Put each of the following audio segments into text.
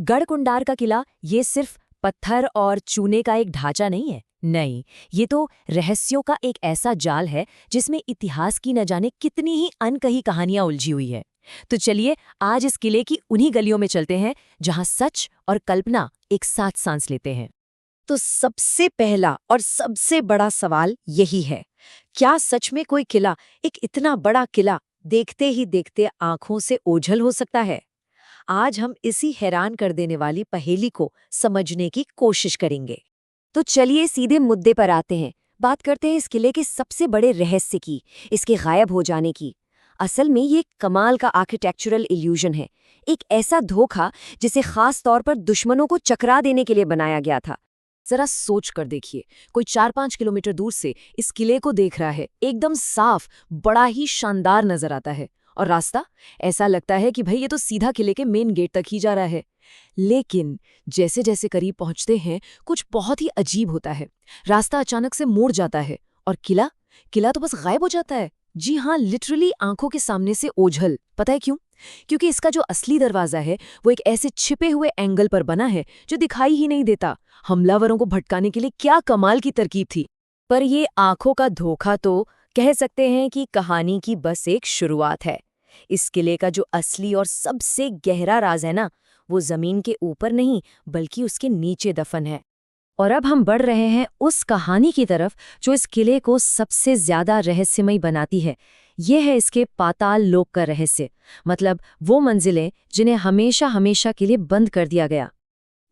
गढ़कुंडार का किला ये सिर्फ पत्थर और चूने का एक ढांचा नहीं है। नहीं, ये तो रहस्यों का एक ऐसा जाल है जिसमें इतिहास की न जाने कितनी ही अनकही कहानियां उलझी हुई है। तो चलिए आज इस किले की उन्हीं गलियों में चलते हैं जहां सच और कल्पना एक साथ सांस लेते हैं। तो सबसे पहला और सबसे बड़ा सवाल यही है, क्या सच में कोई किला, एक इतना बड़ा किला, देखते ही देखते आंखों से ओझल हो सकता है? आज हम इसी हैरान कर देने वाली पहेली को समझने की कोशिश करेंगे। तो चलिए सीधे मुद्दे पर आते हैं। बात करते हैं इस किले के सबसे बड़े रहस्य की, इसके गायब हो जाने की। असल में ये कमाल का आर्किटेक्चरल इल्यूजन है, एक ऐसा धोखा जिसे खास तौर पर दुश्मनों को चकरा देने के लिए बनाया गया था। जरा सोच कर देखिए, कोई 4-5 किलोमीटर दूर से इस किले को देख रहा है, एकदम साफ, बड़ा ही शानदार नजर आता है। और रास्ता ऐसा लगता है कि भाई ये तो सीधा किले के मेन गेट तक ही जा रहा है। लेकिन जैसे जैसे करीब पहुंचते हैं कुछ बहुत ही अजीब होता है। रास्ता अचानक से मुड़ जाता है और किला किला तो बस गायब हो जाता है। जी हाँ, लिटरली आंखों के सामने से ओझल। पता है क्यों? क्योंकि इसका जो असली दरवाजा है वो एक ऐसे छिपे हुए एंगल पर बना है जो दिखाई ही नहीं देता। हमलावरों को भटकाने के लिए क्या कमाल की तरकीब थी। पर ये आंखों का धोखा तो कह सकते हैं कि कहानी की बस एक शुरुआत है। इस किले का जो असली और सबसे गहरा राज है ना, वो जमीन के ऊपर नहीं बल्कि उसके नीचे दफन है। और अब हम बढ़ रहे हैं उस कहानी की तरफ जो इस किले को सबसे ज्यादा रहस्यमयी बनाती है। ये है इसके पाताल लोक का रहस्य, मतलब वो मंजिलें जिन्हें हमेशा हमेशा के लिए बंद कर दिया गया।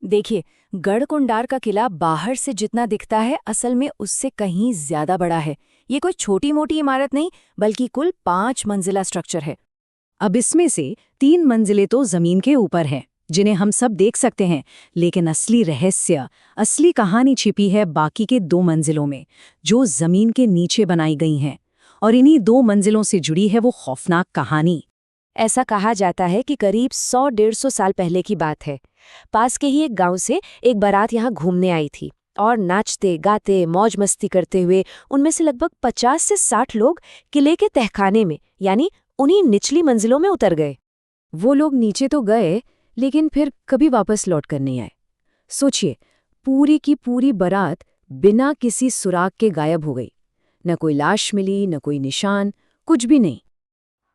देखिए, गढ़कुंडार का किला बाहर से जितना दिखता है असल में उससे कहीं ज्यादा बड़ा है। ये कोई छोटी मोटी इमारत नहीं बल्कि कुल 5 मंजिला स्ट्रक्चर है। अब इसमें से 3 मंजिलें तो जमीन के ऊपर हैं, जिन्हें हम सब देख सकते हैं, लेकिन असली रहस्य, असली कहानी छिपी है बाकी के 2 मंजिलों में, जो जमीन के नीचे बनाई गई हैं। और इन्हीं 2 मंजिलों से जुड़ी है वो खौफनाक कहानी। ऐसा कहा जाता है कि करीब 100-150 साल पहले की बात है। पास के ही एक गांव से एक बारात यहाँ घूमने आई थी और नाचते गाते मौज मस्ती करते हुए उनमें से लगभग 50 से 60 लोग किले के तहखाने में यानी उन्हीं निचली मंजिलों में उतर गए। वो लोग नीचे तो गए लेकिन फिर कभी वापस लौट कर नहीं आए। सोचिए, पूरी की पूरी बारात बिना किसी सुराग के गायब हो गई। न कोई लाश मिली, न कोई निशान, कुछ भी नहीं।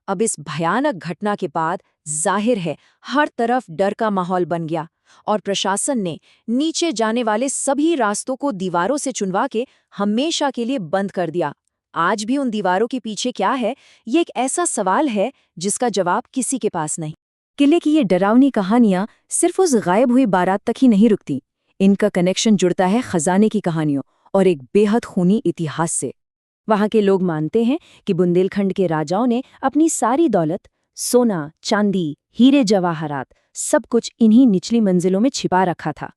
अब इस भयानक घटना के बाद जाहिर है हर तरफ डर का माहौल बन गया और प्रशासन ने नीचे जाने वाले सभी रास्तों को दीवारों से चुनवा के हमेशा के लिए बंद कर दिया। आज भी उन दीवारों के पीछे क्या है, ये एक ऐसा सवाल है जिसका जवाब किसी के पास नहीं। किले की ये डरावनी कहानियां सिर्फ उस गायब हुई बारात तक ही नहीं रुकती। इनका कनेक्शन जुड़ता है खजाने की कहानियों और एक बेहद खूनी इतिहास से। वहां के लोग मानते हैं कि बुंदेलखंड के राजाओं ने अपनी सारी दौलत, सोना, चांदी, हीरे जवाहरात, सब कुछ इन्हीं निचली मंजिलों में छिपा रखा था।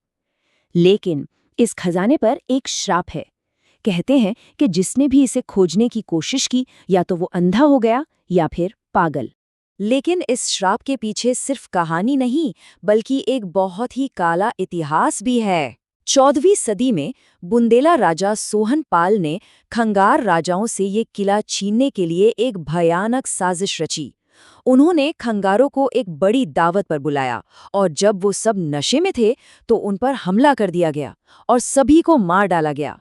लेकिन इस खजाने पर एक श्राप है। कहते हैं कि जिसने भी इसे खोजने की कोशिश की या तो वो अंधा हो गया या फिर पागल। लेकिन इस श्राप के पीछे सिर्फ कहानी नहीं बल्कि एक बहुत ही काला इतिहास भी है। 14वीं सदी में बुंदेला राजा सोहनपाल ने खंगार राजाओं से ये किला छीनने के लिए एक भयानक साजिश रची। उन्होंने खंगारों को एक बड़ी दावत पर बुलाया और जब वो सब नशे में थे तो उन पर हमला कर दिया गया और सभी को मार डाला गया।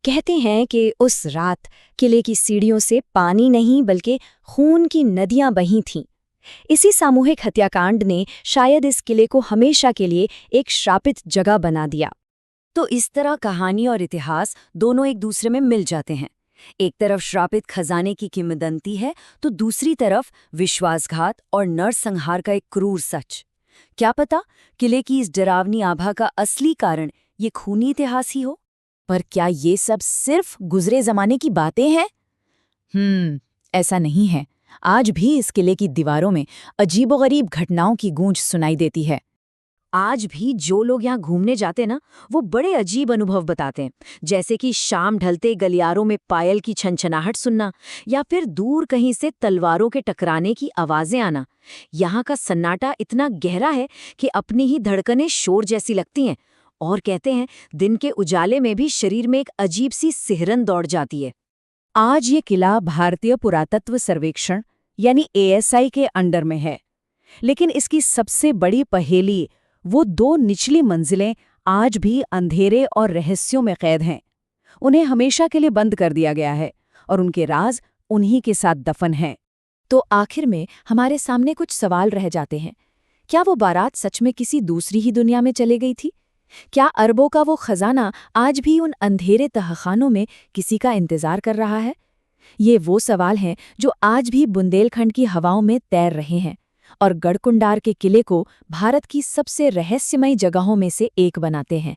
कहते हैं कि उस रात किले की सीढ़ियों से पानी नहीं बल्कि खून की नदियां बही थीं। इसी सामूहिक हत्याकांड ने शायद इस किले को हमेशा के लिए एक श्रापित जगह बना दिया। तो इस तरह कहानी और इतिहास दोनों एक दूसरे में मिल जाते हैं। एक तरफ श्रापित खजाने की किंवदंती है तो दूसरी तरफ विश्वासघात और नरसंहार का एक क्रूर सच। क्या पता किले की इस डरावनी आभा का असली कारण ये खूनी इतिहास ही हो। पर क्या ये सब सिर्फ गुजरे जमाने की बातें हैं? ऐसा नहीं है। आज भी इस किले की दीवारों में अजीबोगरीब घटनाओं की गूंज सुनाई देती है। आज भी जो लोग यहाँ घूमने जाते ना, वो बड़े अजीब अनुभव बताते हैं, जैसे कि शाम ढलते गलियारों में पायल की छनछनाहट सुनना या फिर दूर कहीं से तलवारों के टकराने की आवाजें आना। यहाँ का सन्नाटा इतना गहरा है कि अपनी ही धड़कनें शोर जैसी लगती हैं और कहते हैं दिन के उजाले में भी शरीर में एक अजीब सी सिहरन दौड़ जाती है। आज ये किला भारतीय पुरातत्व सर्वेक्षण यानी ASI के अंडर में है, लेकिन इसकी सबसे बड़ी पहेली वो 2 निचली मंजिलें आज भी अंधेरे और रहस्यों में कैद हैं। उन्हें हमेशा के लिए बंद कर दिया गया है और उनके राज उन्हीं के साथ दफन हैं। तो आखिर में हमारे सामने कुछ सवाल रह जाते हैं। क्या वो बारात सच में किसी दूसरी ही दुनिया में चले गई थी? क्या अरबों का वो खजाना आज भी उन अंधेरे तहखानों में किसी का इंतजार कर रहा है? ये वो सवाल हैं जो आज भी बुंदेलखंड की हवाओं में तैर रहे हैं और गढ़कुंडार के किले को भारत की सबसे रहस्यमयी जगहों में से एक बनाते हैं।